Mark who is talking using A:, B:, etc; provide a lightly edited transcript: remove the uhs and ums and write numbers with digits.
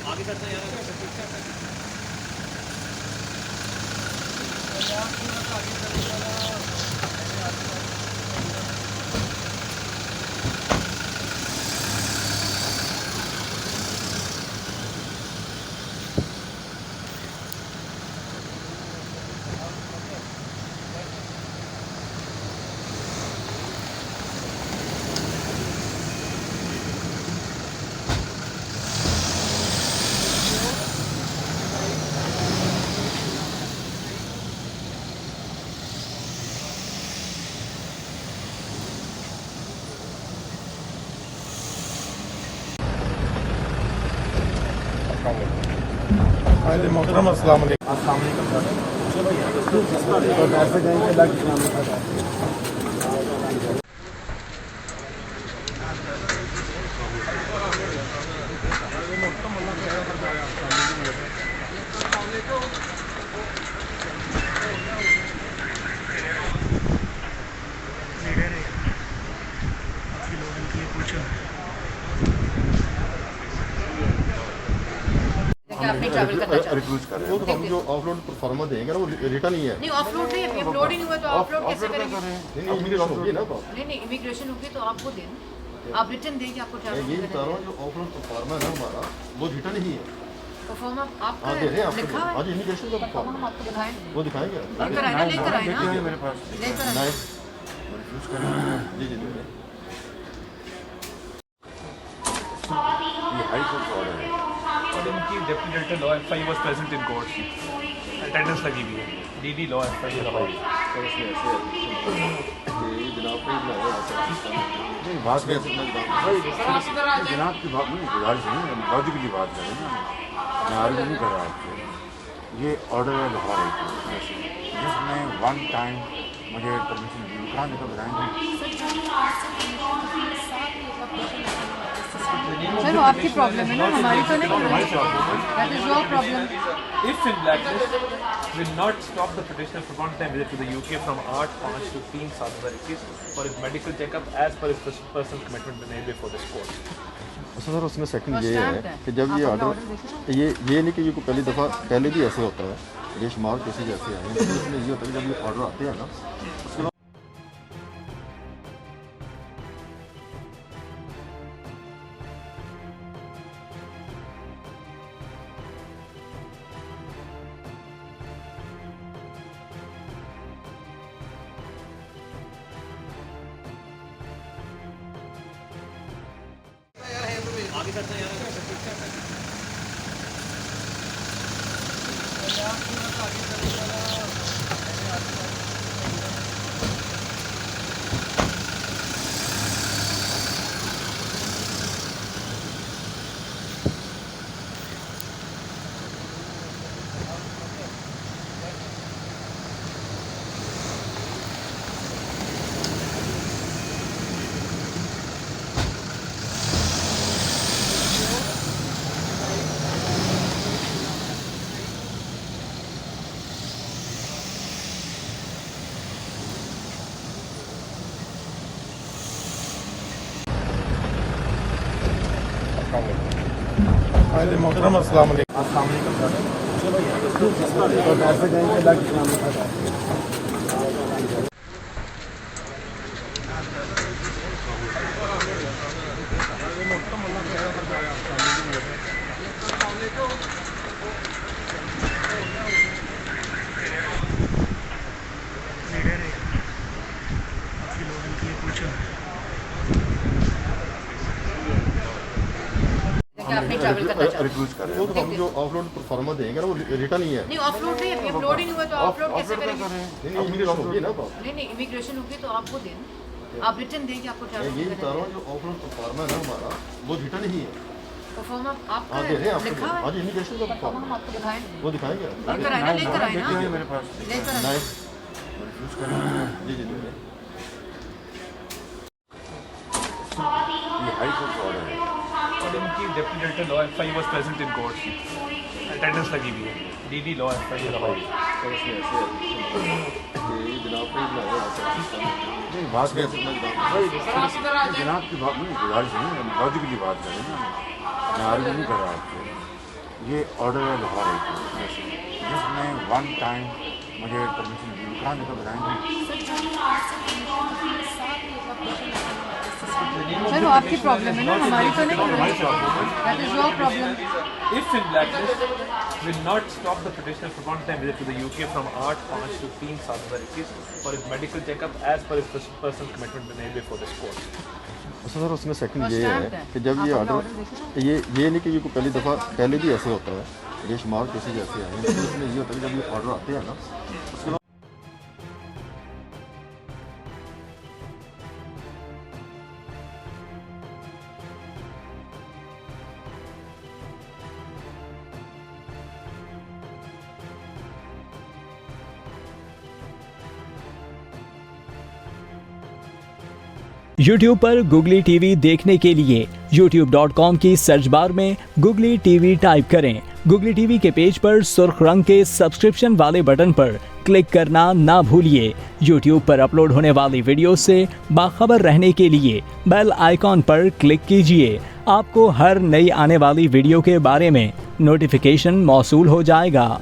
A: आगे करते हैं
B: मोहतरम अस्सलाम वालेकुम। तो घर पे जाएंगे अल्लाह के नाम पे।
C: आपने ट्रैवल करना चाहते
B: रिफ्यूज कर रहे हैं तो हम जो ऑफलोड परफॉर्मा देंगे ना वो रिटर्न ही है।
C: नहीं ऑफलोड नहीं, अभी अपलोड ही नहीं हुआ तो ऑफलोड कैसे करेंगे?
B: नहीं इमिग्रेशन होगी ना।
C: नहीं इमिग्रेशन होगी तो आपको देना, आप रिटर्न देंगे आपको ट्रैवल
B: ये बता रहा हूँ जो ऑफलोड परफॉर्मा है ना हमारा वो रिटर्न ही है।
C: परफॉर्मा आपका
B: दे रहे हैं
C: लिखा
B: आपको
C: है
B: आज इमिग्रेशन का
C: परफॉर्मा, हम आपको दिखाएं,
B: वो दिखाएंगे।
C: लेकर आए ना, लेकर आए ना,
B: मेरे पास
C: लेकर आए।
B: रिफ्यूज कर रहे हैं। जी जी ये हाई कोर्ट ऑर्डर है
A: और इनकी deputy director law FI was present in court, attendance लगी हुई है। डीडी लॉ एफआई लॉ
B: तो इसमें ऐसे ये जनाब पे नहीं बात कैसे जनाब की बात नहीं गुजारिश नहीं लॉजिकली बात करें ना। मैं आर्ग्यू नहीं कर रहा आपको। ये ऑर्डर है लिखा रही थी जिसमें वन टाइम मुझे परमिशन दी कहाँ निकल
C: सर वो आपकी प्रॉब्लम है ना, हमारी तो नहीं है। That is your problem.
A: If in blacklist will not stop the petitioner from one-time visit to the UK from 8/5 to 3/7/21 for his medical checkup as per his personal commitment made before this court.
B: Sir उसमें second ये है कि जब ये order ये नहीं कि ये को पहली दफ़ा पहले भी ऐसे होता है बेशुमार केसेज ऐसे आए हैं। इसमें ये होता है जब ये ऑर्डर आते हैं ना उसके बाद
A: आगे करते हैं
B: मोहतरम अस्सलाम वालेकुम। तो घर पे जाएंगे अल्लाह के नाम पे।
C: आपने ट्रैवल करना चाहते
B: रिफ्यूज कर रहे हैं तो हम जो ऑफलोड परफॉर्मा देंगे ना वो रिटर्न ही है।
C: नहीं ऑफलोड नहीं, अभी अपलोड ही नहीं हुआ तो ऑफलोड कैसे करेंगे?
B: नहीं इमिग्रेशन होगी ना।
C: नहीं इमिग्रेशन होगी तो आपको देना, आप रिटर्न देंगे आपको ट्रैवल
B: ये बता रहा हूँ जो ऑफलोड परफॉर्मा है ना हमारा वो रिटर्न ही है।
C: परफॉर्मा आपका
B: दे रहे हैं
C: लिखा है
B: आज इमिग्रेशन का
C: परफॉर्मा, हम आपको दिखाएं,
B: वो दिखाएंगे।
C: लेकर आए ना, लेकर आए ना,
B: मेरे पास
C: लेकर आए।
B: रिफ्यूज कर रहे हैं। जी ये हाई कोर्ट ऑर्डर है
A: और इनकी deputy director law FI was present in court, attendance लगी हुई है। डीडी लॉ एफआई लॉ
B: तो इसमें ऐसे ये जनाब पे नहीं बात कैसे जनाब की बात नहीं गुजारिश नहीं लॉजिकली बात करें ना। मैं आर्ग्यू नहीं कर रहा आपको। ये ऑर्डर दिखा रही थी जिसमें वन टाइम मुझे परमिशन दी, कहाँ निकल बताएंगे।
C: सर वो आपकी प्रॉब्लम है ना, हमारी तो नहीं है। That is your problem.
A: If in blacklist, will not stop the petitioner from one-time visit to the UK from 8/5 to 3/7/21 for his medical checkup as per his personal commitment made before this court.
D: Sir उसमें second
C: वो
D: ये
C: stamped
D: है
C: है।
D: कि जब ये
C: आप अपना
D: ऑर्डर
C: order देखिए।
D: ये नहीं कि ये को पहली दफ़ा पहले भी ऐसे होता है, बेशुमार केसेज ऐसे आए हैं, लेकिन इसमें ये होता है कि जब ये ऑर्डर आते हैं ना उसके बाद
E: YouTube पर Googly TV देखने के लिए youtube.com की सर्च बार में Googly TV टाइप करें। Googly TV के पेज पर सुर्ख रंग के सब्सक्रिप्शन वाले बटन पर क्लिक करना ना भूलिए। YouTube पर अपलोड होने वाली वीडियो से बाखबर रहने के लिए बेल आइकॉन पर क्लिक कीजिए। आपको हर नई आने वाली वीडियो के बारे में नोटिफिकेशन मौसूल हो जाएगा।